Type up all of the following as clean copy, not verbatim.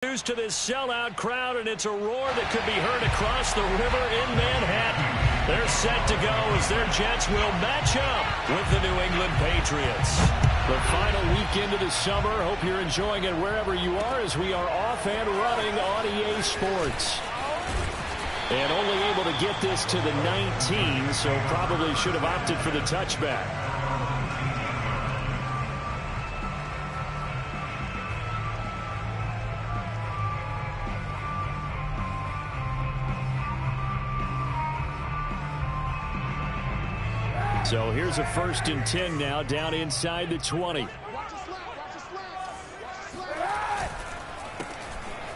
To this sellout crowd, and it's a roar that could be heard across the river in Manhattan. They're set to go as their Jets will match up with the New England Patriots. The final weekend of the summer. Hope you're enjoying it wherever you are as we are off and running on EA Sports. And only able to get this to the 19, so probably should have opted for the touchback. So here's a 1st and 10 now, down inside the 20.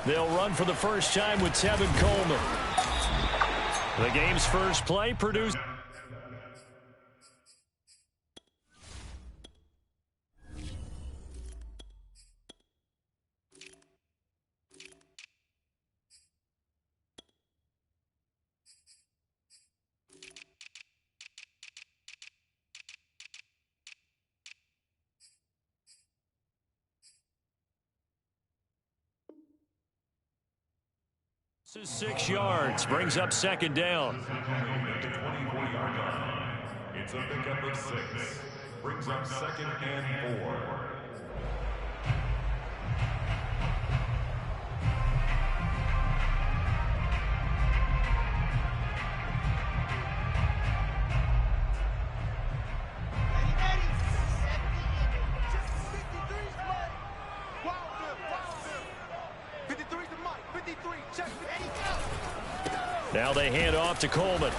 They'll run for the first time with Tevin Coleman. The game's first play produced. This is 6 yards, brings up 2nd down. It's a pickup of 6, brings up 2nd and 4. Now they hand off to Coleman.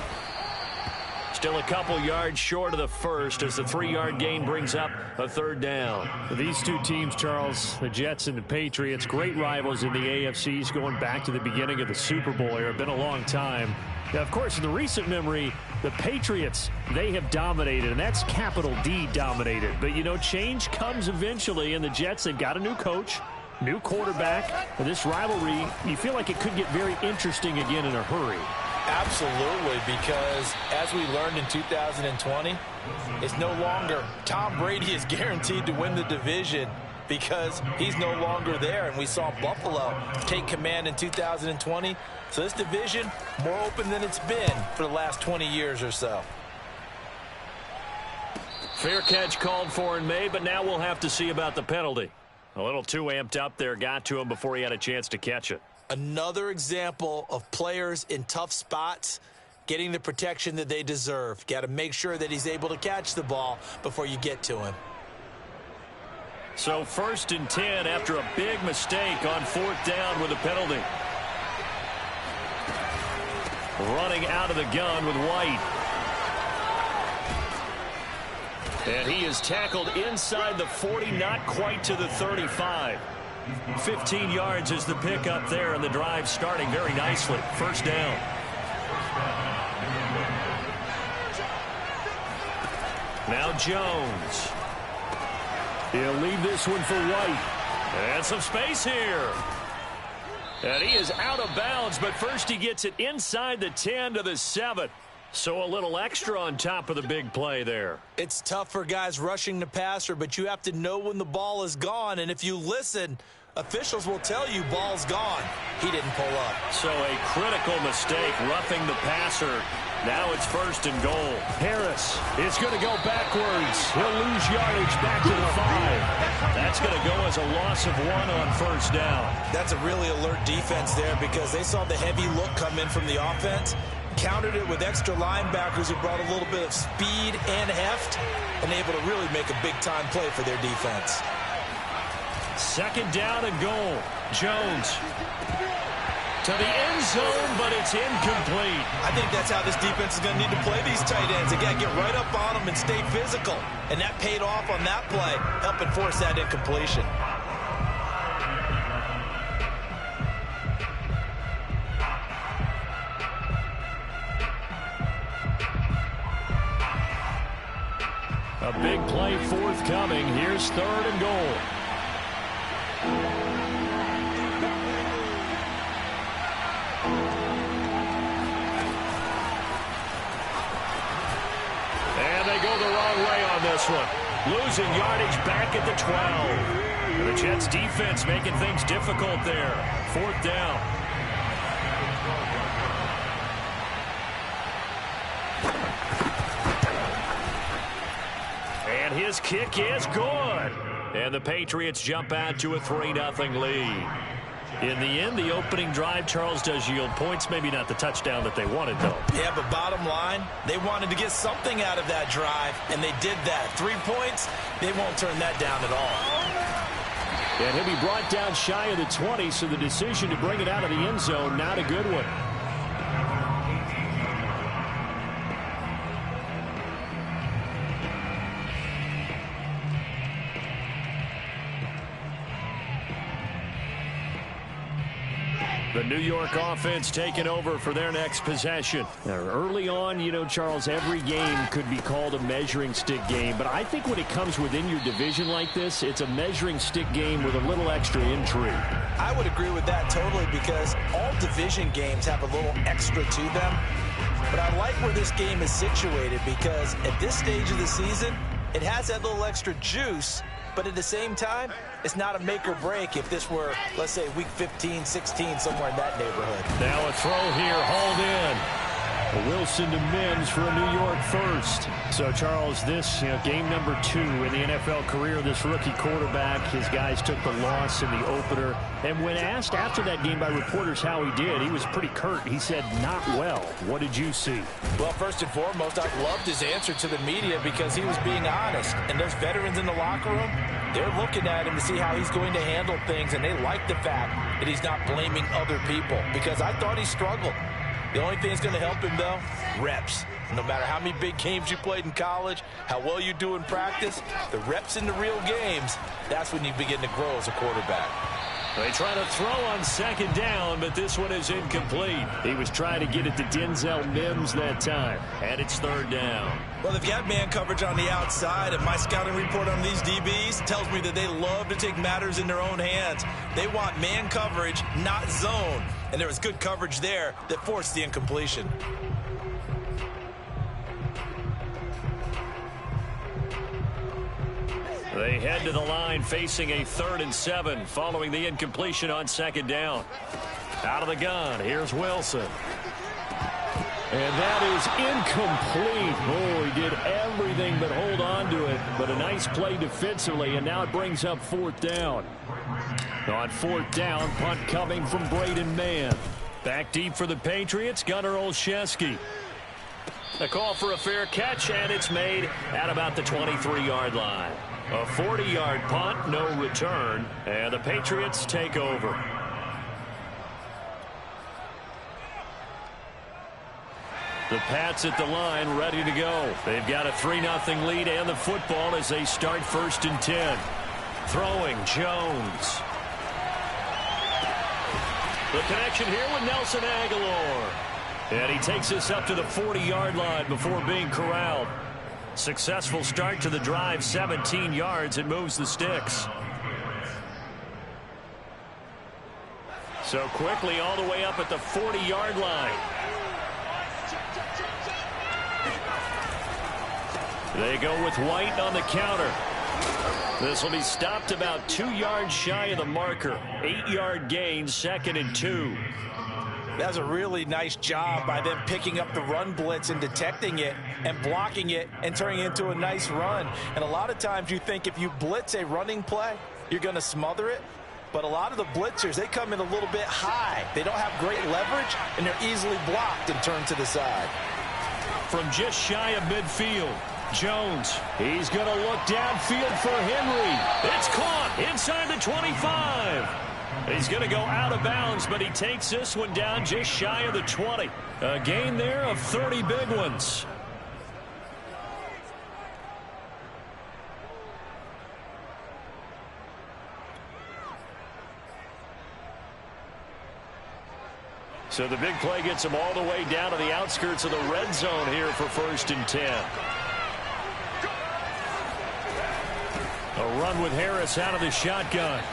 Still a couple yards short of the first as the 3-yard gain brings up a 3rd down. These two teams, Charles, the Jets and the Patriots, great rivals in the AFCs going back to the beginning of the Super Bowl era. Been a long time. Now, of course, in the recent memory, the Patriots, they have dominated, and that's capital D dominated. But, you know, change comes eventually, and the Jets, they've got a new coach, new quarterback. And this rivalry, you feel like it could get very interesting again in a hurry. Absolutely, because as we learned in 2020, it's no longer Tom Brady is guaranteed to win the division because he's no longer there. And we saw Buffalo take command in 2020. So this division, more open than it's been for the last 20 years or so. Fair catch called for and made, but now we'll have to see about the penalty. A little too amped up there, got to him before he had a chance to catch it. Another example of players in tough spots getting the protection that they deserve. Got to make sure that he's able to catch the ball before you get to him. So 1st and 10 after a big mistake on 4th down with a penalty. Running out of the gun with White. And he is tackled inside the 40, not quite to the 35. 15 yards is the pickup there, and the drive starting very nicely. 1st down. Now Jones. He'll leave this one for White. And some space here. And he is out of bounds, but first he gets it inside the 10 to the 7. So a little extra on top of the big play there. It's tough for guys rushing the passer, but you have to know when the ball is gone. And if you listen, officials will tell you ball's gone. He didn't pull up. So a critical mistake, roughing the passer. Now it's 1st and goal. Harris is going to go backwards. He'll lose yardage back to the 5. That's going to go as a loss of 1 on 1st down. That's a really alert defense there because they saw the heavy look come in from the offense. Countered it with extra linebackers who brought a little bit of speed and heft and able to really make a big-time play for their defense. 2nd down and goal. Jones to the end zone, but it's incomplete. I think that's how this defense is going to need to play these tight ends. They got to get right up on them and stay physical. And that paid off on that play, helping force that incompletion. A big play forthcoming. Here's 3rd and goal. And they go the wrong way on this one. Losing yardage back at the 12. And the Jets defense making things difficult there. 4th down. And his kick is good. And the Patriots jump out to a 3-0 lead. In the end, the opening drive, Charles, does yield points. Maybe not the touchdown that they wanted, though. Yeah, but bottom line, they wanted to get something out of that drive, and they did that. 3 points, they won't turn that down at all. And he'll be brought down shy of the 20, so the decision to bring it out of the end zone, not a good one. The New York offense taking over for their next possession. Now, early on, you know, Charles, every game could be called a measuring stick game. But I think when it comes within your division like this, it's a measuring stick game with a little extra intrigue. I would agree with that totally, because all division games have a little extra to them. But I like where this game is situated, because at this stage of the season, it has that little extra juice. But at the same time, it's not a make or break if this were, let's say, week 15, 16, somewhere in that neighborhood. Now a throw here, hauled in. Wilson to Mims for a New York first. So, Charles, this game number 2 in the NFL career, this rookie quarterback, his guys took the loss in the opener. And when asked after that game by reporters how he did, he was pretty curt. He said, not well. What did you see? Well, first and foremost, I loved his answer to the media because he was being honest. And those veterans in the locker room, they're looking at him to see how he's going to handle things, and they like the fact that he's not blaming other people, because I thought he struggled. The only thing that's going to help him, though, reps. No matter how many big games you played in college, how well you do in practice, the reps in the real games, that's when you begin to grow as a quarterback. They try to throw on 2nd down, but this one is incomplete. He was trying to get it to Denzel Mims that time. And it's 3rd down. Well, they've got man coverage on the outside, and my scouting report on these DBs tells me that they love to take matters in their own hands. They want man coverage, not zone. And there was good coverage there that forced the incompletion. They head to the line facing a 3rd and 7 following the incompletion on 2nd down. Out of the gun, here's Wilson. And that is incomplete. Oh, he did everything but hold on to it. But a nice play defensively, and now it brings up 4th down. On 4th down, punt coming from Braden Mann. Back deep for the Patriots, Gunnar Olszewski. A call for a fair catch, and it's made at about the 23-yard line. A 40-yard punt, no return, and the Patriots take over. The Pats at the line, ready to go. They've got a 3-0 lead and the football as they start 1st and 10. Throwing, Jones. The connection here with Nelson Aguilar. And he takes us up to the 40-yard line before being corralled. Successful start to the drive, 17 yards, and moves the sticks. So quickly all the way up at the 40-yard line. They go with White on the counter. This will be stopped about 2 yards shy of the marker. 8-yard gain, 2nd and 2. That's a really nice job by them picking up the run blitz and detecting it and blocking it and turning it into a nice run. And a lot of times you think if you blitz a running play, you're going to smother it. But a lot of the blitzers, they come in a little bit high. They don't have great leverage, and they're easily blocked and turned to the side. From just shy of midfield, Jones. He's going to look downfield for Henry. It's caught inside the 25. He's going to go out of bounds, but he takes this one down just shy of the 20. A gain there of 30 big ones. So the big play gets him all the way down to the outskirts of the red zone here for 1st and 10. A run with Harris out of the shotgun.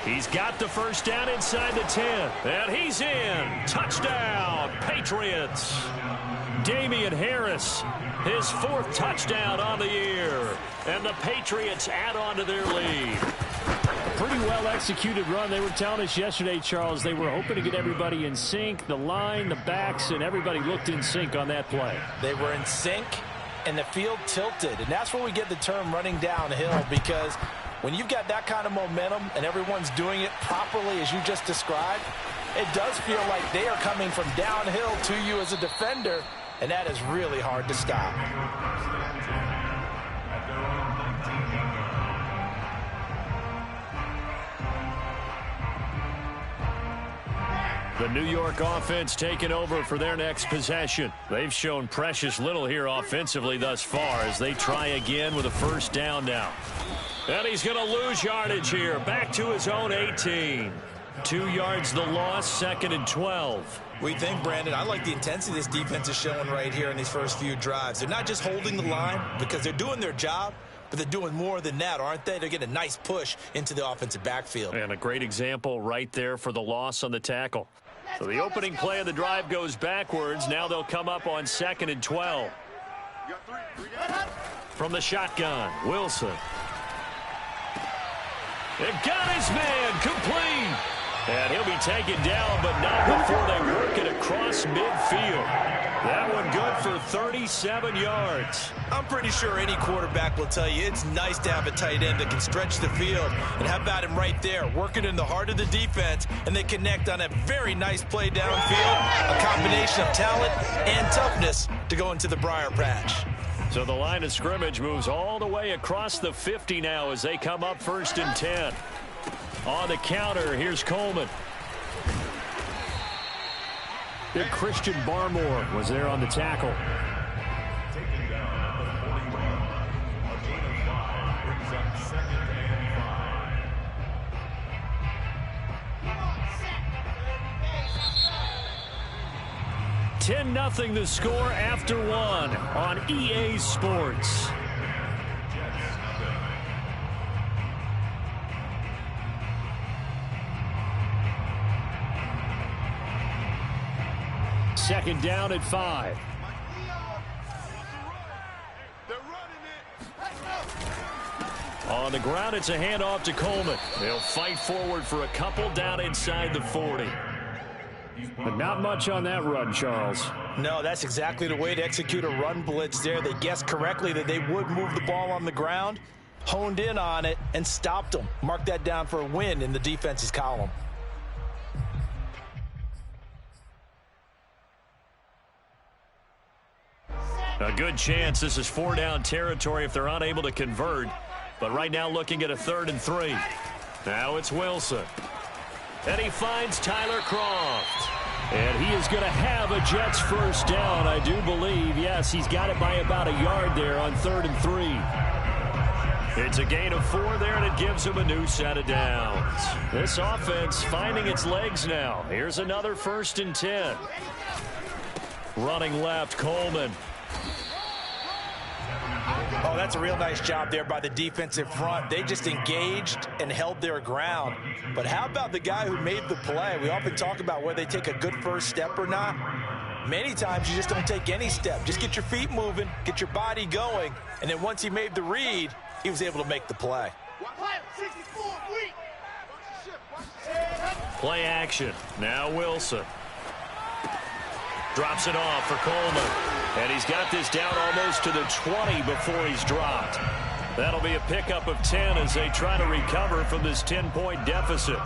He's got the 1st down inside the 10. And he's in. Touchdown, Patriots. Damian Harris, his 4th touchdown on the year. And the Patriots add on to their lead. Pretty well executed run. They were telling us yesterday, Charles, they were hoping to get everybody in sync. The line, the backs, and everybody looked in sync on that play. They were in sync, and the field tilted. And that's where we get the term running downhill, because when you've got that kind of momentum and everyone's doing it properly as you just described, it does feel like they are coming from downhill to you as a defender, and that is really hard to stop. The New York offense taking over for their next possession. They've shown precious little here offensively thus far as they try again with a first down now. And he's going to lose yardage here. Back to his own 18. 2 yards the loss, 2nd and 12. We think, Brandon, I like the intensity this defense is showing right here in these first few drives. They're not just holding the line because they're doing their job, but they're doing more than that, aren't they? They're getting a nice push into the offensive backfield. And a great example right there for the loss on the tackle. So the opening play of the drive goes backwards. Now they'll come up on 2nd and 12. From the shotgun, Wilson. They've got his man complete. And he'll be taken down, but not before they work it across midfield. That one good for 37 yards. I'm pretty sure any quarterback will tell you it's nice to have a tight end that can stretch the field. And how about him right there, working in the heart of the defense, and they connect on a very nice play downfield, a combination of talent and toughness to go into the briar patch. So the line of scrimmage moves all the way across the 50 now as they come up 1st and 10. On the counter, here's Coleman. Big Christian Barmore was there on the tackle. Taken down at the 41. A gain of 5 brings up 2nd and 5. 10-0 the score after 1 on EA Sports. Second down at 5. On the ground, it's a handoff to Coleman. They'll fight forward for a couple down inside the 40. But not much on that run, Charles. No, that's exactly the way to execute a run blitz there. They guessed correctly that they would move the ball on the ground, honed in on it, and stopped them. Mark that down for a win in the defense's column. A good chance this is 4-down territory if they're unable to convert. But right now looking at a 3rd and 3. Now it's Wilson. And he finds Tyler Croft. And he is going to have a Jets first down, I do believe. Yes, he's got it by about a yard there on 3rd and 3. It's a gain of 4 there, and it gives him a new set of downs. This offense finding its legs now. Here's another 1st and 10. Running left, Coleman. Oh, that's a real nice job there by the defensive front. They just engaged and held their ground. But how about the guy who made the play? We often talk about whether they take a good first step or not. Many times you just don't take any step. Just get your feet moving, get your body going, and then once he made the read, he was able to make the play. Play action. Now Wilson. Drops it off for Coleman. And he's got this down almost to the 20 before he's dropped. That'll be a pickup of 10 as they try to recover from this 10-point deficit.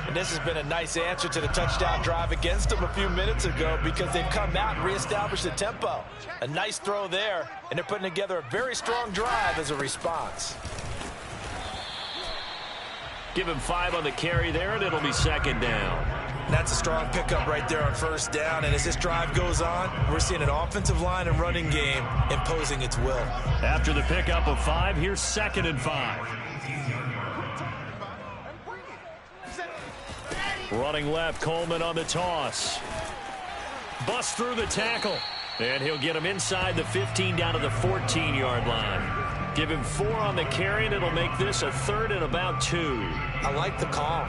And this has been a nice answer to the touchdown drive against them a few minutes ago because they've come out and reestablished the tempo. A nice throw there, and they're putting together a very strong drive as a response. Give him 5 on the carry there, and it'll be 2nd down. That's a strong pickup right there on first down. And as this drive goes on, we're seeing an offensive line and running game imposing its will. After the pickup of 5, here's 2nd and 5. Running left, Coleman on the toss. Busts through the tackle. And he'll get him inside the 15 down to the 14-yard line. Give him 4 on the carry, and it'll make this a 3rd and about 2. I like the call.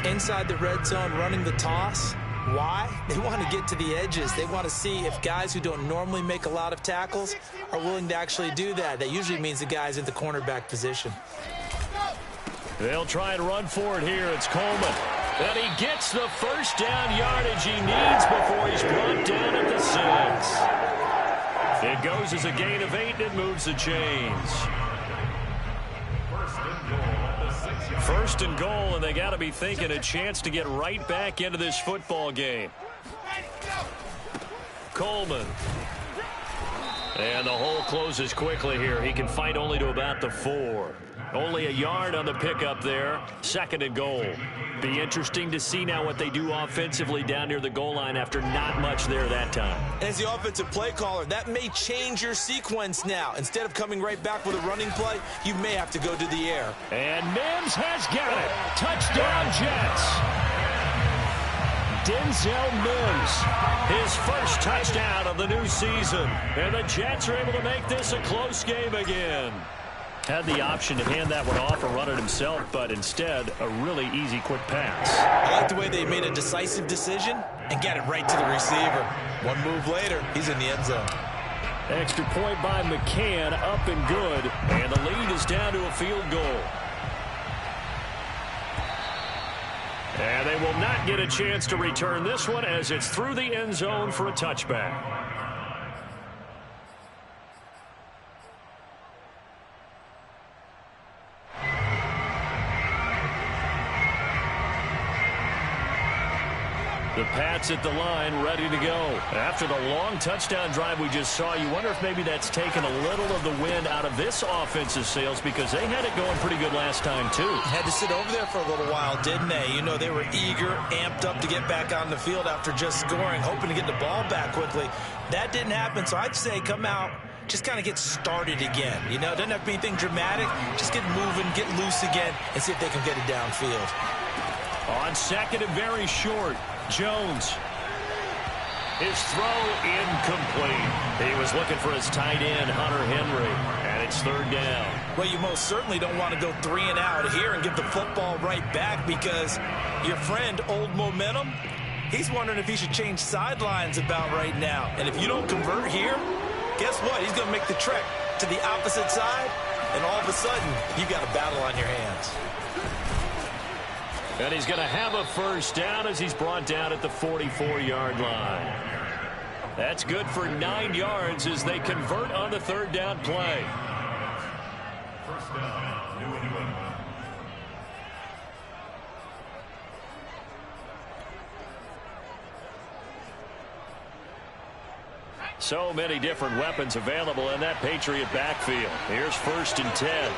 Inside the red zone running the toss. Why? They want to get to the edges. They want to see if guys who don't normally make a lot of tackles are willing to actually do that. That usually means the guy's in the cornerback position. They'll try and run for it here. It's Coleman. And he gets the first down yardage he needs before he's brought down at the 6. It goes as a gain of 8, and it moves the chains. First and goal, and they got to be thinking a chance to get right back into this football game. Coleman. And the hole closes quickly here. He can fight only to about the 4. Only a yard on the pickup there. Second and goal. Be interesting to see now what they do offensively down near the goal line after not much there that time. As the offensive play caller, that may change your sequence now. Instead of coming right back with a running play, you may have to go to the air. And Mims has got it. Touchdown, Jets. Denzel Mims, his first touchdown of the new season. And the Jets are able to make this a close game again. Had the option to hand that one off or run it himself, but instead, a really easy, quick pass. I like the way they made a decisive decision and got it right to the receiver. One move later, he's in the end zone. Extra point by McCann, up and good. And the lead is down to a field goal. And they will not get a chance to return this one as it's through the end zone for a touchback. The Pats at the line, ready to go. After the long touchdown drive we just saw, you wonder if maybe that's taken a little of the wind out of this offensive sails because they had it going pretty good last time, too. Had to sit over there for a little while, didn't they? You know, they were eager, amped up to get back on the field after just scoring, hoping to get the ball back quickly. That didn't happen, so I'd say come out, just kind of get started again. You know, doesn't have to be anything dramatic. Just get moving, get loose again, and see if they can get it downfield. On second and very short, Jones. His throw incomplete. He was looking for his tight end, Hunter Henry, and it's third down. Well, you most certainly don't want to go 3 and out here and give the football right back because your friend, Old Momentum, he's wondering if he should change sidelines about right now. And if you don't convert here, guess what? He's going to make the trek to the opposite side, and all of a sudden, you got a battle on your hands. And he's going to have a first down as he's brought down at the 44-yard line. That's good for 9 yards as they convert on the third down play. First down, New England. So many different weapons available in that Patriot backfield. Here's first and 10.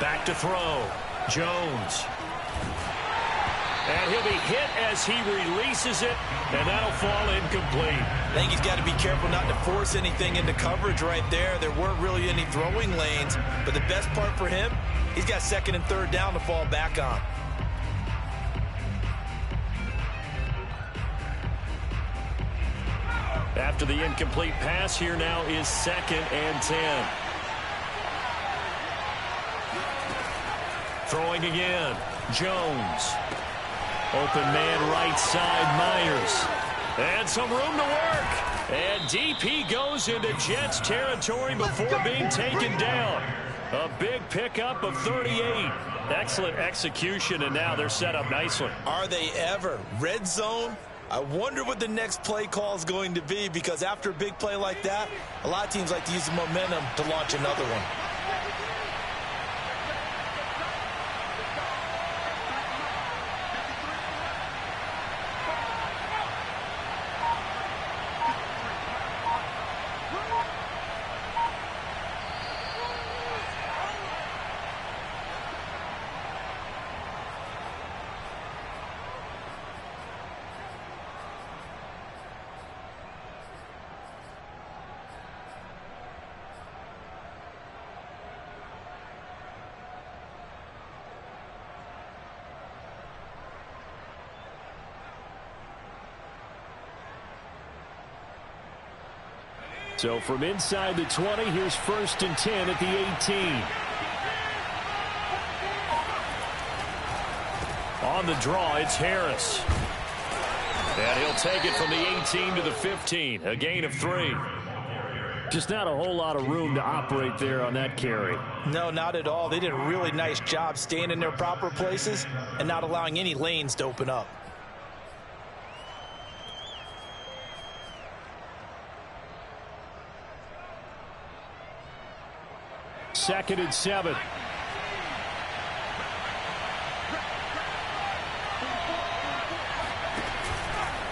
Back to throw. Jones. And he'll be hit as he releases it, and that'll fall incomplete. I think he's got to be careful not to force anything into coverage right there. There weren't really any throwing lanes, but the best part for him, he's got second and third down to fall back on. After the incomplete pass, here now is second and 10. Throwing again. Jones. Open man right side, Myers. And some room to work. And DP goes into Jets territory before being taken down. A big pickup of 38. Excellent execution, and now they're set up nicely. Are they ever? Red zone? I wonder what the next play call is going to be because after a big play like that, a lot of teams like to use the momentum to launch another one. So from inside the 20, here's first and 10 at the 18. On the draw, it's Harris. And he'll take it from the 18 to the 15, a gain of 3. Just not a whole lot of room to operate there on that carry. No, not at all. They did a really nice job staying in their proper places and not allowing any lanes to open up. Second and 7.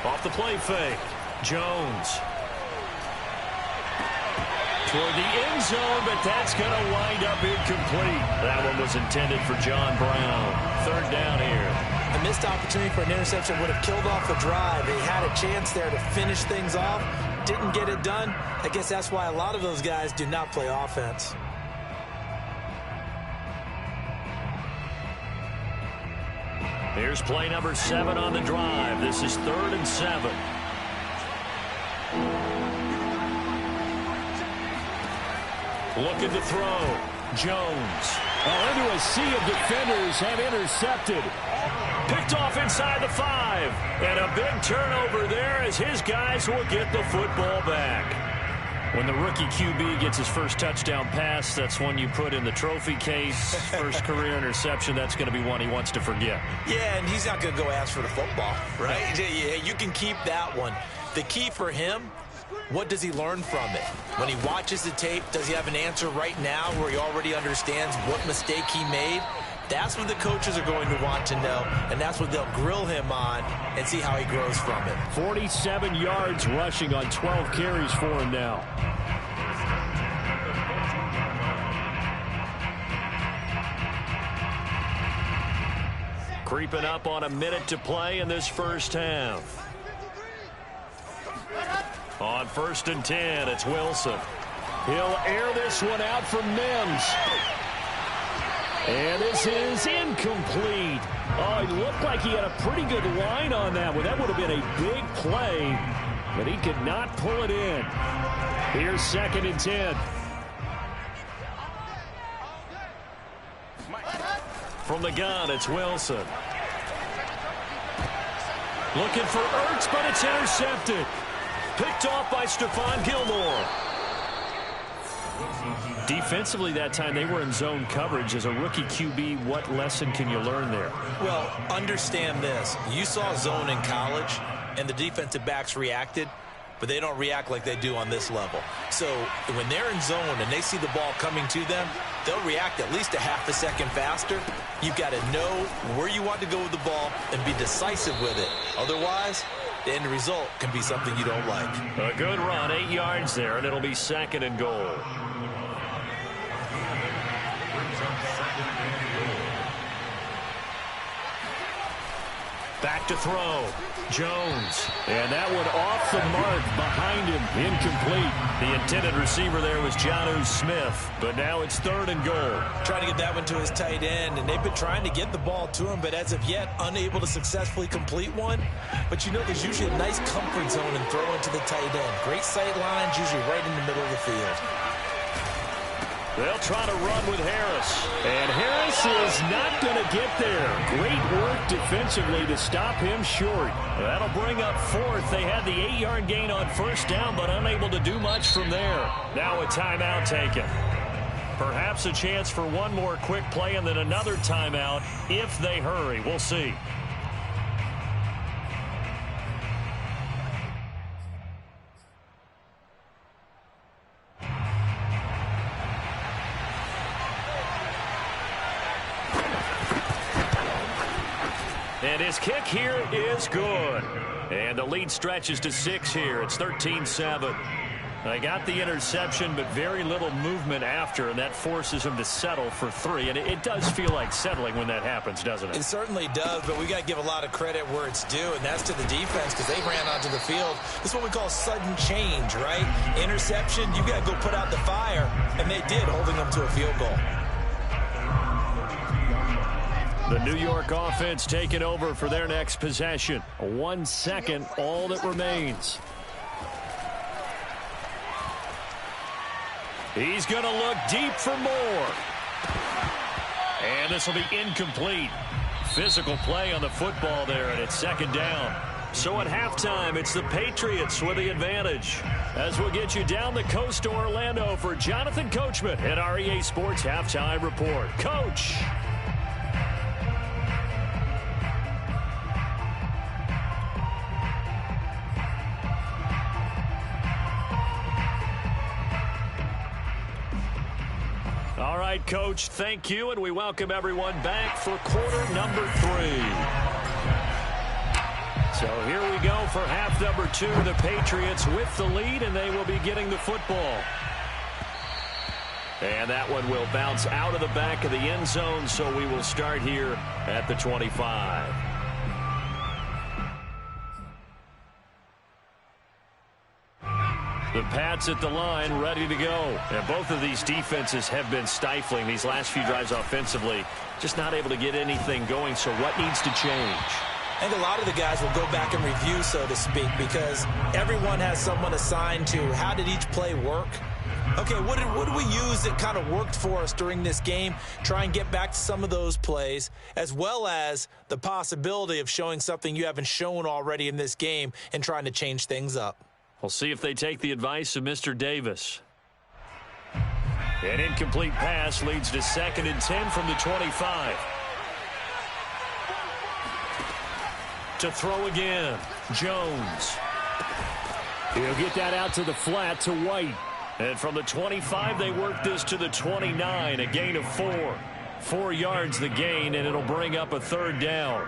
Off the play fake. Jones. Toward the end zone, but that's going to wind up incomplete. That one was intended for John Brown. Third down here. A missed opportunity for an interception would have killed off the drive. They had a chance there to finish things off. Didn't get it done. I guess that's why a lot of those guys do not play offense. Here's play number 7 on the drive. This is 3rd and 7. Looking to throw. Jones. Into a sea of defenders have intercepted. Picked off inside the 5. And a big turnover there as his guys will get the football back. When the rookie QB gets his first touchdown pass, that's one you put in the trophy case. First career interception, that's going to be one he wants to forget. Yeah, and he's not going to go ask for the football, right? Yeah, you can keep that one. The key for him, what does he learn from it? When he watches the tape, does he have an answer right now where he already understands what mistake he made? That's what the coaches are going to want to know, and that's what they'll grill him on and see how he grows from it. 47 yards rushing on 12 carries for him now. Creeping up on a minute to play in this first half. On 1st and 10, it's Wilson. He'll air this one out for Mims. And this is incomplete. Oh, it looked like he had a pretty good line on that one. That would have been a big play, but he could not pull it in. Here's 2nd and 10. From the gun, it's Wilson. Looking for Ertz, but it's intercepted. Picked off by Stephon Gilmore. Defensively that time, they were in zone coverage. As a rookie QB, what lesson can you learn there? Well, understand this. You saw zone in college, and the defensive backs reacted, but they don't react like they do on this level. So when they're in zone and they see the ball coming to them, they'll react at least a half a second faster. You've got to know where you want to go with the ball and be decisive with it. Otherwise, the end result can be something you don't like. A good run, 8 yards there, and it'll be 2nd and goal. Back to throw. Jones. And that one off the mark behind him. Incomplete. The intended receiver there was Jonnu Smith, but now it's 3rd and goal. Trying to get that one to his tight end, and they've been trying to get the ball to him, but as of yet, unable to successfully complete one. But you know there's usually a nice comfort zone and throw into the tight end. Great sight lines, usually right in the middle of the field. They'll try to run with Harris. And Harris is not going to get there. Great work defensively to stop him short. That'll bring up 4th. They had the 8-yard gain on 1st down, but unable to do much from there. Now a timeout taken. Perhaps a chance for one more quick play and then another timeout if they hurry. We'll see. And his kick here is good. And the lead stretches to 6 here. It's 13-7. They got the interception, but very little movement after, and that forces him to settle for 3. And it does feel like settling when that happens, doesn't it? It certainly does, but we got to give a lot of credit where it's due, and that's to the defense because they ran onto the field. This is what we call sudden change, right? Interception, you got to go put out the fire, and they did, holding them to a field goal. The New York offense taking over for their next possession. 1 second, all that remains. He's going to look deep for more. And this will be incomplete. Physical play on the football there, and it's 2nd down. So at halftime, it's the Patriots with the advantage. As we'll get you down the coast to Orlando for Jonathan Coachman at our EA Sports Halftime Report. Coach. All right, Coach, thank you, and we welcome everyone back for quarter number 3. So here we go for half number 2. The Patriots with the lead, and they will be getting the football. And that one will bounce out of the back of the end zone, so we will start here at the 25. The Pats at the line, ready to go. And both of these defenses have been stifling these last few drives offensively. Just not able to get anything going, so what needs to change? I think a lot of the guys will go back and review, so to speak, because everyone has someone assigned to how did each play work. Okay, what did we use that kind of worked for us during this game? Try and get back to some of those plays, as well as the possibility of showing something you haven't shown already in this game and trying to change things up. We'll see if they take the advice of Mr. Davis. An incomplete pass leads to 2nd and 10 from the 25. To throw again, Jones. He'll get that out to the flat to White. And from the 25, they work this to the 29, a gain of 4. 4 yards the gain, and it'll bring up a 3rd down.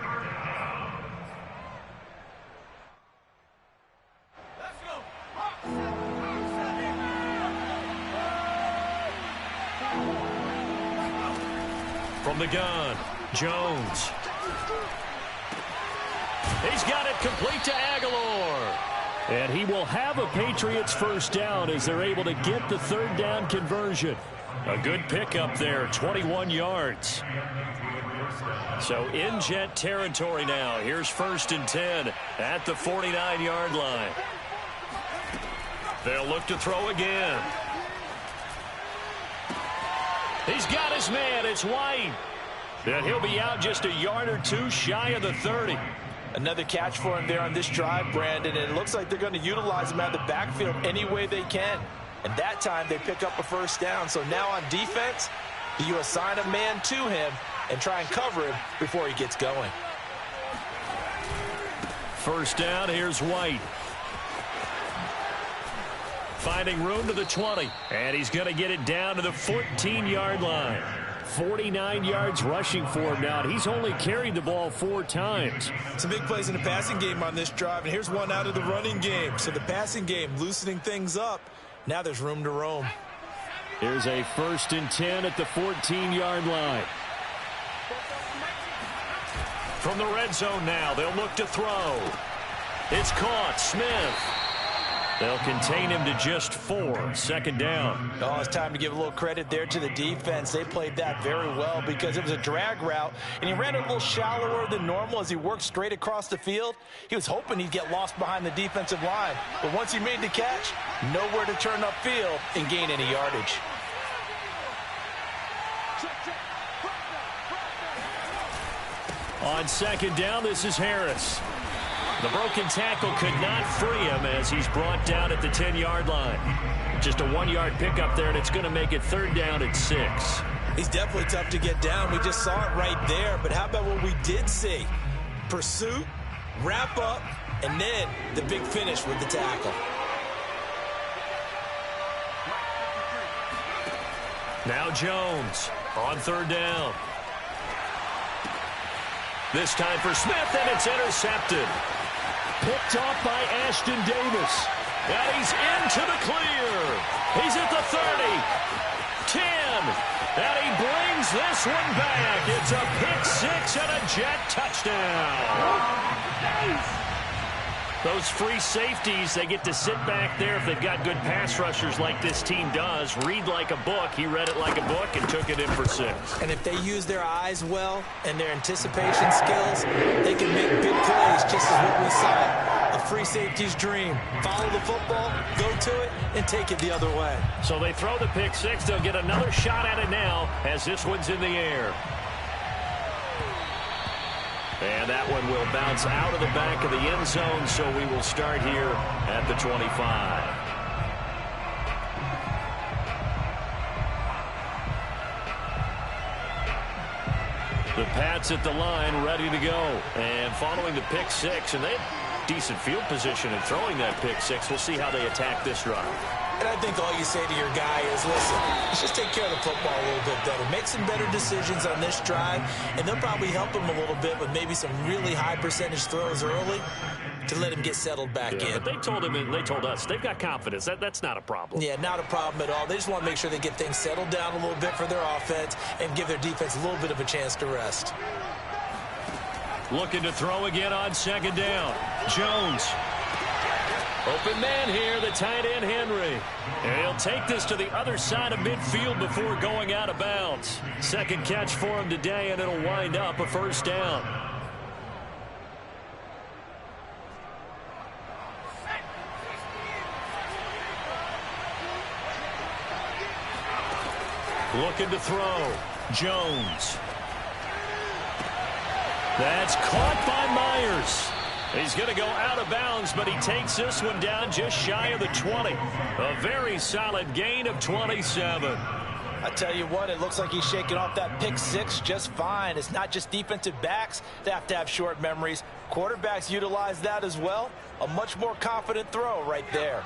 From the gun, Jones. He's got it complete to Aguilar. And he will have a Patriots first down as they're able to get the 3rd down conversion. A good pickup there, 21 yards. So in Jet territory now. Here's 1st and 10 at the 49-yard line. They'll look to throw again. He's got his man. It's White. And he'll be out just a yard or 2 shy of the 30. Another catch for him there on this drive, Brandon, and it looks like they're going to utilize him out of the backfield any way they can. And that time they pick up a first down. So now on defense, you assign a man to him and try and cover him before he gets going. First down, here's White. Finding room to the 20. And he's going to get it down to the 14-yard line. 49 yards rushing for him now. He's only carried the ball 4 times. Some big plays in the passing game on this drive, and here's one out of the running game. So the passing game loosening things up. Now there's room to roam. Here's a 1st and 10 at the 14-yard line. From the red zone now, they'll look to throw. It's caught. Smith. They'll contain him to just 4. 2nd down. Oh, it's time to give a little credit there to the defense. They played that very well because it was a drag route, and he ran a little shallower than normal as he worked straight across the field. He was hoping he'd get lost behind the defensive line, but once he made the catch, nowhere to turn upfield and gain any yardage. On 2nd down, this is Harris. The broken tackle could not free him as he's brought down at the 10-yard line. Just a 1-yard pickup there, and it's going to make it 3rd down at 6. He's definitely tough to get down. We just saw it right there. But how about what we did see? Pursuit, wrap up, and then the big finish with the tackle. Now Jones on 3rd down. This time for Smith, and it's intercepted. Picked off by Ashton Davis. And he's into the clear. He's at the 30, 10, and he brings this one back. It's a pick 6 and a Jet touchdown. Those free safeties, they get to sit back there if they've got good pass rushers like this team does. Read like a book. He read it like a book and took it in for 6. And if they use their eyes well and their anticipation skills, they can make big plays just as what we saw. A free safety's dream. Follow the football, go to it, and take it the other way. So they throw the pick 6. They'll get another shot at it now as this one's in the air. And that one will bounce out of the back of the end zone, so we will start here at the 25. The Pats at the line, ready to go. And following the pick six, and they have decent field position in throwing that pick six. We'll see how they attack this drive. And I think all you say to your guy is, listen, let's just take care of the football a little bit better. Make some better decisions on this drive, and they'll probably help him a little bit with maybe some really high percentage throws early to let him get settled back in. But they told him, and they told us, they've got confidence. That's not a problem. Yeah, not a problem at all. They just want to make sure they get things settled down a little bit for their offense and give their defense a little bit of a chance to rest. Looking to throw again on second down. Jones. Open man here, the tight end, Henry. And he'll take this to the other side of midfield before going out of bounds. Second catch for him today, and it'll wind up a first down. Looking to throw. Jones. That's caught by Myers. He's going to go out of bounds, but he takes this one down just shy of the 20. A very solid gain of 27. I tell you what, it looks like he's shaking off that pick six just fine. It's not just defensive backs that have to have short memories. Quarterbacks utilize that as well. A much more confident throw right there.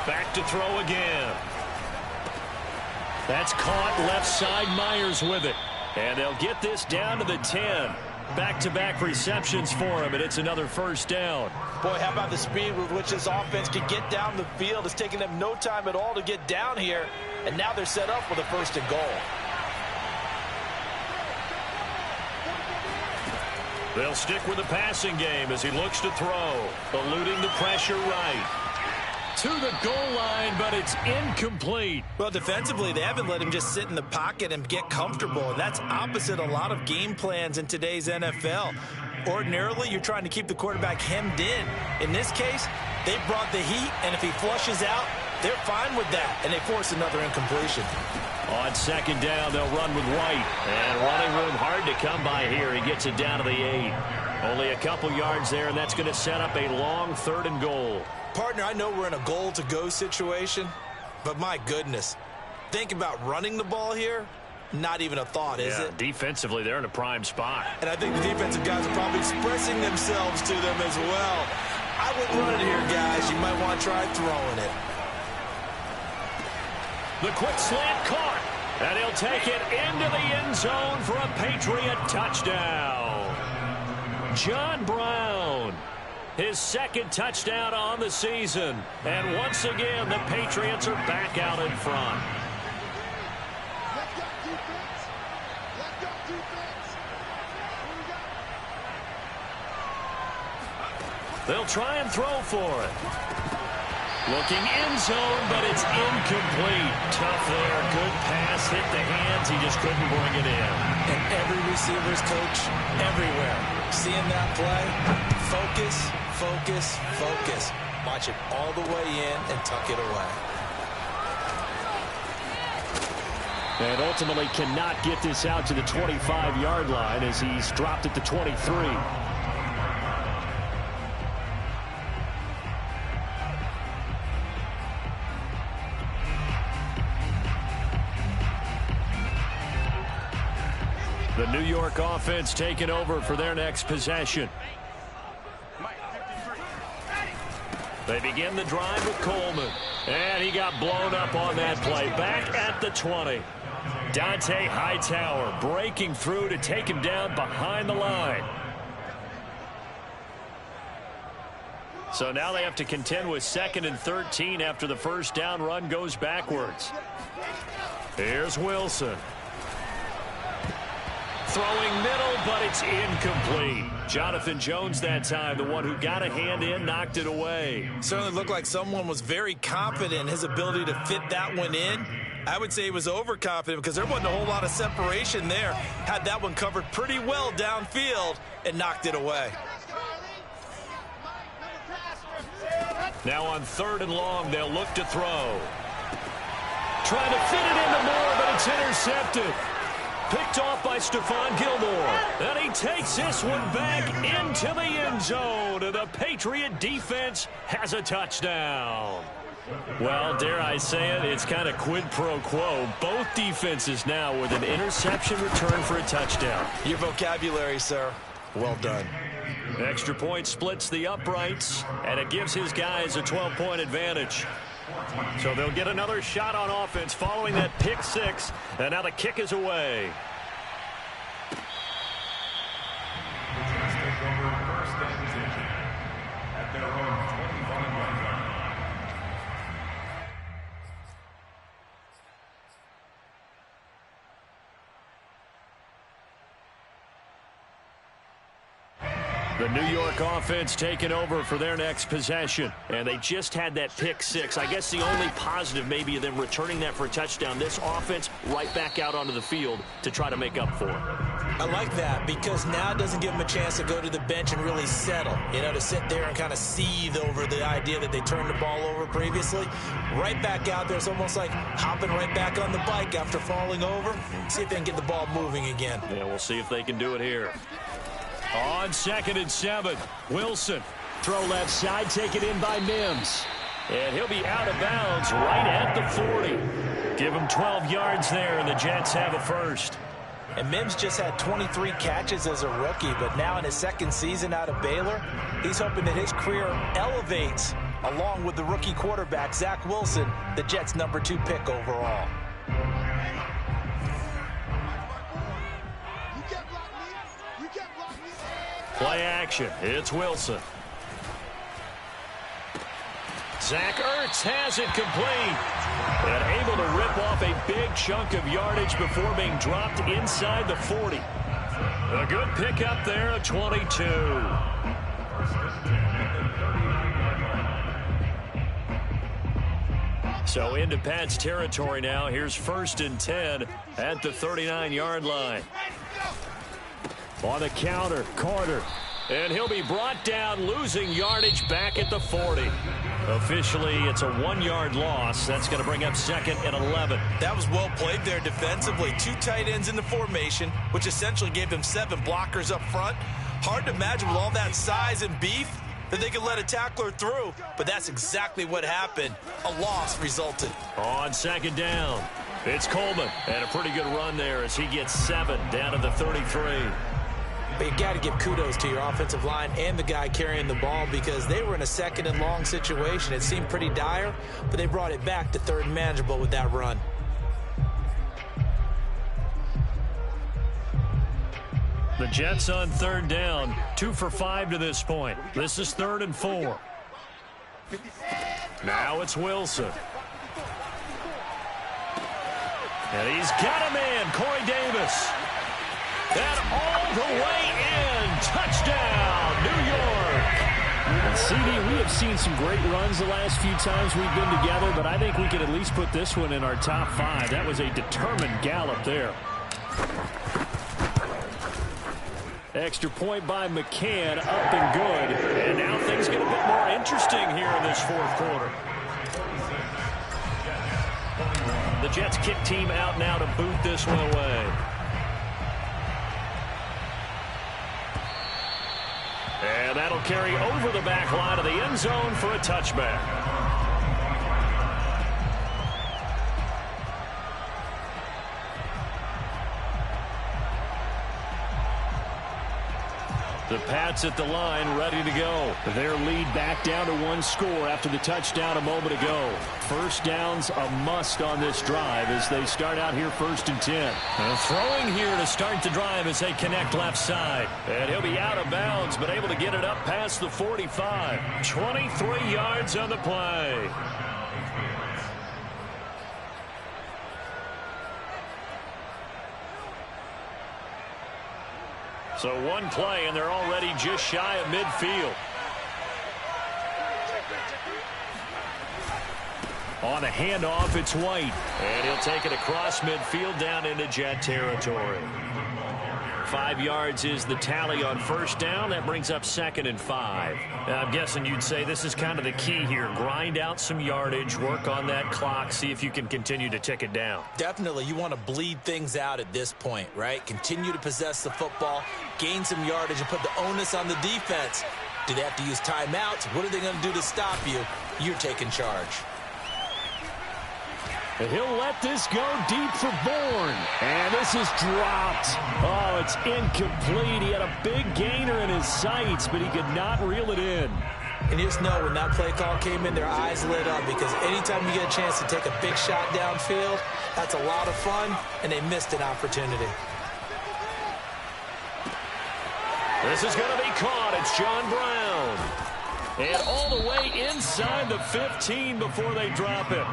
Back to throw again. That's caught left side. Myers with it. And they'll get this down to the 10. Back-to-back receptions for him, and it's another first down. Boy, how about the speed with which this offense can get down the field? It's taking them no time at all to get down here, and now they're set up with a first and goal. They'll stick with the passing game as he looks to throw. Eluding the pressure right. To the goal line, but it's incomplete. Well, defensively, they haven't let him just sit in the pocket and get comfortable, and that's opposite a lot of game plans in today's NFL. Ordinarily, you're trying to keep the quarterback hemmed in. In this case, they brought the heat, and if he flushes out, they're fine with that, and they force another incompletion. On second down, they'll run with White. And running room hard to come by here. He gets it down to the 8. Only a couple yards there, and that's going to set up a long third and goal. Partner, I know we're in a goal-to-go situation, but my goodness, think about running the ball here. Not even a thought, is it? Defensively, they're in a prime spot. And I think the defensive guys are probably expressing themselves to them as well. I wouldn't run it here, guys. You might want to try throwing it. The quick slant caught, and he'll take it into the end zone for a Patriot touchdown. John Brown, his second touchdown on the season. And once again, the Patriots are back out in front. They'll try and throw for it. Looking end zone, but it's incomplete. Tough there. Good pass. Hit the hands. He just couldn't bring it in. And every receiver's coach everywhere. Seeing that play, focus, focus, focus. Watch it all the way in and tuck it away. And ultimately cannot get this out to the 25-yard line as he's dropped at the 23. The New York offense taking over for their next possession. They begin the drive with Coleman. And he got blown up on that play. Back at the 20. Dante Hightower breaking through to take him down behind the line. So now they have to contend with 2nd and 13 after the first down run goes backwards. Here's Wilson. Throwing middle, but it's incomplete. Jonathan Jones that time, the one who got a hand in, knocked it away. Certainly looked like someone was very confident in his ability to fit that one in. I would say he was overconfident because there wasn't a whole lot of separation there. Had that one covered pretty well downfield and knocked it away. Now on 3rd and long, they'll look to throw. Trying to fit it into Moore, but it's intercepted. Picked off by Stephon Gilmore. And he takes this one back into the end zone. And the Patriot defense has a touchdown. Well, dare I say it, it's kind of quid pro quo. Both defenses now with an interception return for a touchdown. Your vocabulary, sir. Well done. Extra point splits the uprights, and it gives his guys a 12-point advantage. So they'll get another shot on offense following that pick six, and now the kick is away. Take over first and 10 at their own 25-yard line. The New York offense taking over for their next possession. And they just had that pick six. I guess the only positive maybe of them returning that for a touchdown. This offense right back out onto the field to try to make up for it. I like that because now it doesn't give them a chance to go to the bench and really settle. You know, to sit there and kind of seethe over the idea that they turned the ball over previously. Right back out there. It's almost like hopping right back on the bike after falling over. See if they can get the ball moving again. Yeah, we'll see if they can do it here. On 2nd and 7, Wilson. Throw left side, take it in by Mims. And he'll be out of bounds right at the 40. Give him 12 yards there, and the Jets have a first. And Mims just had 23 catches as a rookie, but now in his second season out of Baylor, he's hoping that his career elevates along with the rookie quarterback, Zach Wilson, the Jets' #2 pick overall. Play action. It's Wilson. Zach Ertz has it complete. And able to rip off a big chunk of yardage before being dropped inside the 40. A good pickup there at 22. So into Pat's territory now. Here's 1st and 10 at the 39-yard line. On the counter, Carter. And he'll be brought down, losing yardage back at the 40. Officially, it's a 1-yard loss. That's going to bring up 2nd and 11. That was well played there defensively. 2 tight ends in the formation, which essentially gave them 7 blockers up front. Hard to imagine with all that size and beef that they could let a tackler through. But that's exactly what happened. A loss resulted. On 2nd down, it's Coleman. And a pretty good run there as he gets 7 down to the 33. But you got to give kudos to your offensive line and the guy carrying the ball because they were in a 2nd and long situation. It seemed pretty dire, but they brought it back to 3rd and manageable with that run. The Jets on 3rd down, 2 for 5 to this point. This is 3rd and 4. Now it's Wilson. And he's got a man, Corey Davis. And all the way in. Touchdown, New York. CD, we have seen some great runs the last few times we've been together, but I think we could at least put this one in our top 5. That was a determined gallop there. Extra point by McCann, up and good. And now things get a bit more interesting here in this 4th quarter. The Jets kick team out now to boot this one away. And that'll carry over the back line of the end zone for a touchback. The Pats at the line, ready to go. Their lead back down to 1 score after the touchdown a moment ago. First down's a must on this drive as they start out here 1st and 10. Throwing here to start the drive as they connect left side. And he'll be out of bounds, but able to get it up past the 45. 23 yards on the play. So 1 play, and they're already just shy of midfield. On a handoff, it's White. And he'll take it across midfield down into Jet territory. 5 yards is the tally on first down. That brings up 2nd and 5. Now, I'm guessing you'd say this is kind of the key here. Grind out some yardage, work on that clock, see if you can continue to tick it down. Definitely, you want to bleed things out at this point, right? Continue to possess the football, gain some yardage, and put the onus on the defense. Do they have to use timeouts? What are they going to do to stop you? You're taking charge. And he'll let this go deep for Bourne. And this is dropped. Oh, it's incomplete. He had a big gainer in his sights, but he could not reel it in. And you just know when that play call came in, their eyes lit up, because anytime you get a chance to take a big shot downfield, that's a lot of fun, and they missed an opportunity. This is going to be caught. It's John Brown. And all the way inside the 15 before they drop it.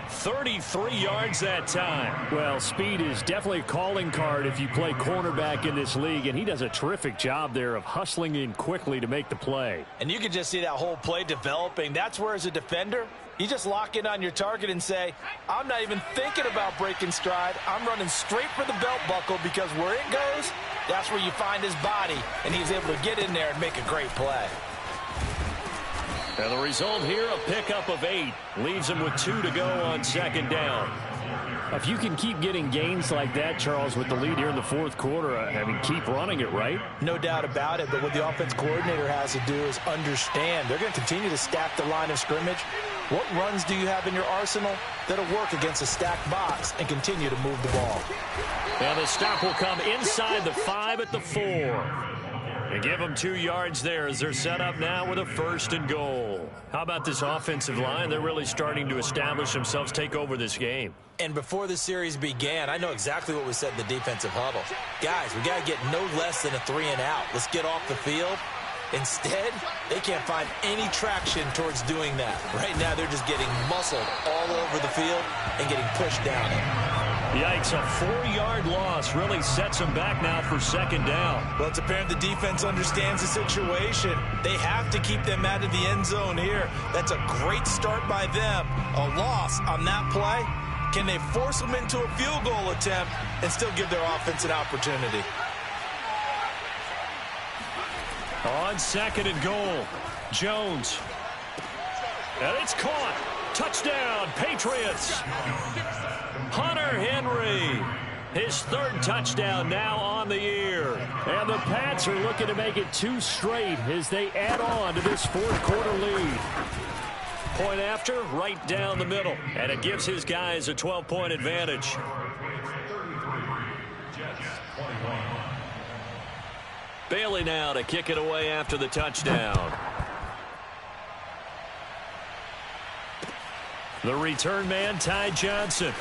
33 yards that time. Well, speed is definitely a calling card if you play cornerback in this league, and he does a terrific job there of hustling in quickly to make the play. And you can just see that whole play developing. That's where, as a defender, you just lock in on your target and say, I'm not even thinking about breaking stride. I'm running straight for the belt buckle, because where it goes, that's where you find his body, and he's able to get in there and make a great play. And the result here, a pickup of 8. Leaves him with 2 to go on 2nd down. If you can keep getting gains like that, Charles, with the lead here in the 4th quarter, I mean, keep running it, right? No doubt about it, but what the offense coordinator has to do is understand they're going to continue to stack the line of scrimmage. What runs do you have in your arsenal that'll work against a stacked box and continue to move the ball? And the stop will come inside the 5 at the 4. And give them 2 yards there as they're set up now with a 1st and goal. How about this offensive line? They're really starting to establish themselves, take over this game. And before the series began, I know exactly what was said in the defensive huddle. Guys, we got to get no less than a 3-and-out. Let's get off the field. Instead, they can't find any traction towards doing that. Right now, they're just getting muscled all over the field and getting pushed down it. Yikes, a 4-yard loss really sets them back now for 2nd down. Well, it's apparent the defense understands the situation. They have to keep them out of the end zone here. That's a great start by them. A loss on that play. Can they force them into a field goal attempt and still give their offense an opportunity? On 2nd and goal, Jones. And it's caught. Touchdown, Patriots. Hunter Henry, his 3rd touchdown now on the year. And the Pats are looking to make it 2 straight as they add on to this 4th quarter lead. Point after, right down the middle. And it gives his guys a 12-point advantage. Bailey now to kick it away after the touchdown. The return man, Ty Johnson.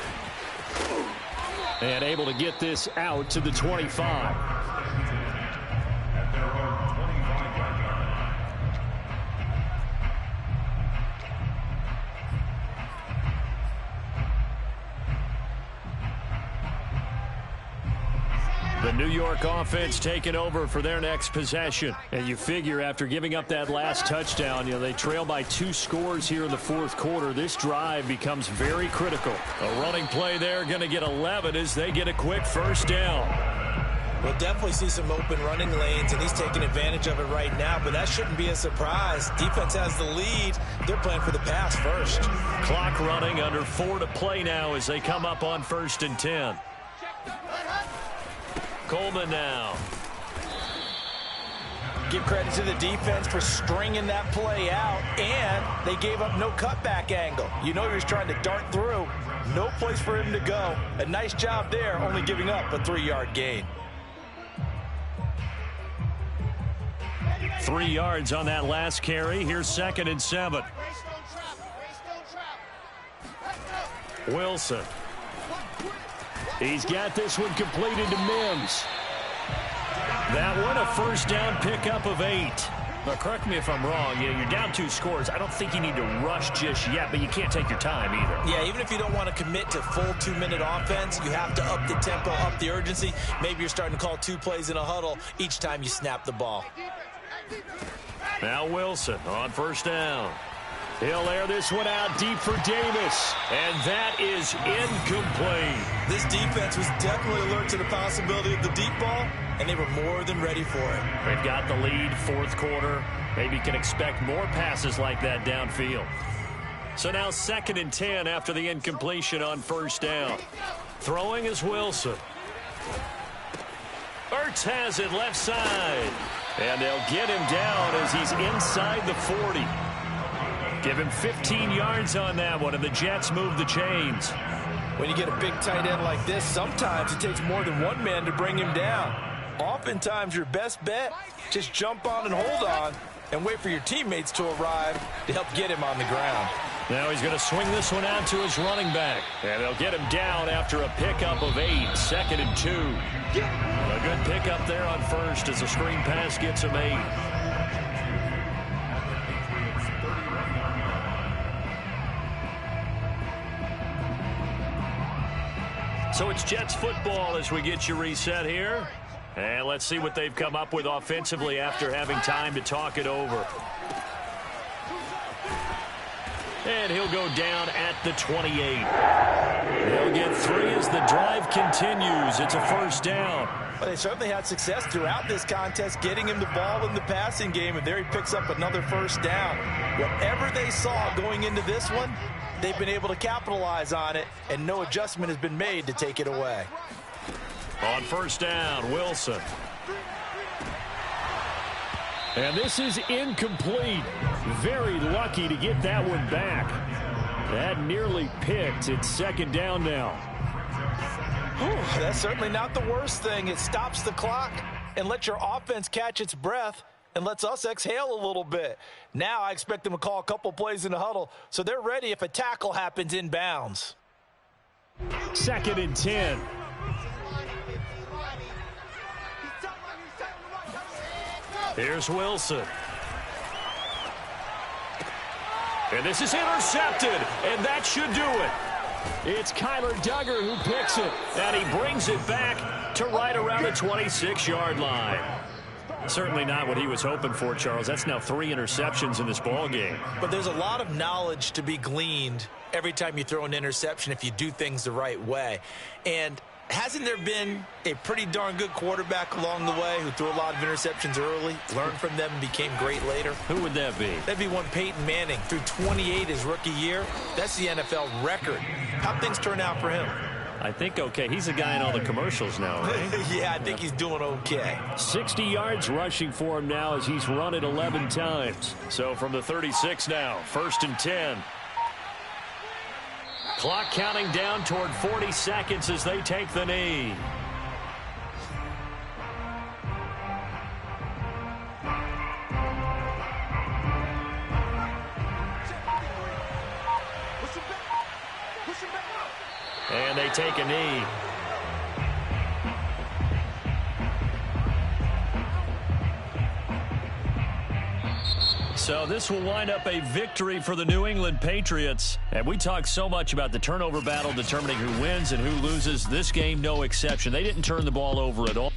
And able to get this out to the 25. The New York offense taking over for their next possession. And you figure after giving up that last touchdown, they trail by 2 scores here in the 4th quarter. This drive becomes very critical. A running play there, going to get 11 as they get a quick 1st down. We'll definitely see some open running lanes, and he's taking advantage of it right now, but that shouldn't be a surprise. Defense has the lead. They're playing for the pass first. Clock running, under 4 to play now as they come up on 1st and 10. Coleman now. Give credit to the defense for stringing that play out, and they gave up no cutback angle. You know he was trying to dart through. No place for him to go. A nice job there, only giving up a 3-yard gain. 3 yards on that last carry. Here's 2nd and 7. Wilson. He's got this one completed to Mims. That one a 1st down pickup of 8. Now, correct me if I'm wrong. You're down 2 scores. I don't think you need to rush just yet, but you can't take your time either. Yeah, even if you don't want to commit to full 2-minute offense, you have to up the tempo, up the urgency. Maybe you're starting to call 2 plays in a huddle each time you snap the ball. Now Wilson on 1st down. He'll air this one out deep for Davis. And that is incomplete. This defense was definitely alert to the possibility of the deep ball, and they were more than ready for it. They've got the lead, fourth quarter. Maybe can expect more passes like that downfield. So now 2nd and 10 after the incompletion on first down. Throwing is Wilson. Ertz has it left side. And they'll get him down as he's inside the 40. Give him 15 yards on that one, and the Jets move the chains. When you get a big tight end like this, sometimes it takes more than one man to bring him down. Oftentimes, your best bet, just jump on and hold on and wait for your teammates to arrive to help get him on the ground. Now he's going to swing this one out to his running back. And they'll get him down after a pickup of 8, 2nd and 2. A good pickup there on first as a screen pass gets him 8. So it's Jets football as we get you reset here. And let's see what they've come up with offensively after having time to talk it over. And he'll go down at the 28. They'll get 3 as the drive continues. It's a first down. Well, they certainly had success throughout this contest getting him the ball in the passing game, and there he picks up another first down. Whatever they saw going into this one, they've been able to capitalize on it, and no adjustment has been made to take it away. On first down, Wilson. And this is incomplete. Very lucky to get that one back. That nearly picked. It's 2nd down now. Whew, that's certainly not the worst thing. It stops the clock and lets your offense catch its breath and lets us exhale a little bit. Now I expect them to call a couple plays in the huddle so they're ready if a tackle happens in bounds. 2nd and 10. Here's Wilson. And this is intercepted, and that should do it. It's Kyler Duggar who picks it, and he brings it back to right around the 26-yard line. Certainly not what he was hoping for, Charles. That's now 3 interceptions in this ball game. But there's a lot of knowledge to be gleaned every time you throw an interception if you do things the right way. And hasn't there been a pretty darn good quarterback along the way who threw a lot of interceptions early, learned from them, and became great later? Who would that be? That'd be one Peyton Manning. Threw 28 his rookie year. That's the NFL record. How'd things turn out for him? I think okay. He's a guy in all the commercials now, right? Yeah, I think he's doing okay. 60 yards rushing for him now as he's run it 11 times. So from the 36 now, 1st and 10. Clock counting down toward 40 seconds as they take the knee. And they take a knee. So this will wind up a victory for the New England Patriots. And we talk so much about the turnover battle determining who wins and who loses. This game, no exception. They didn't turn the ball over at all.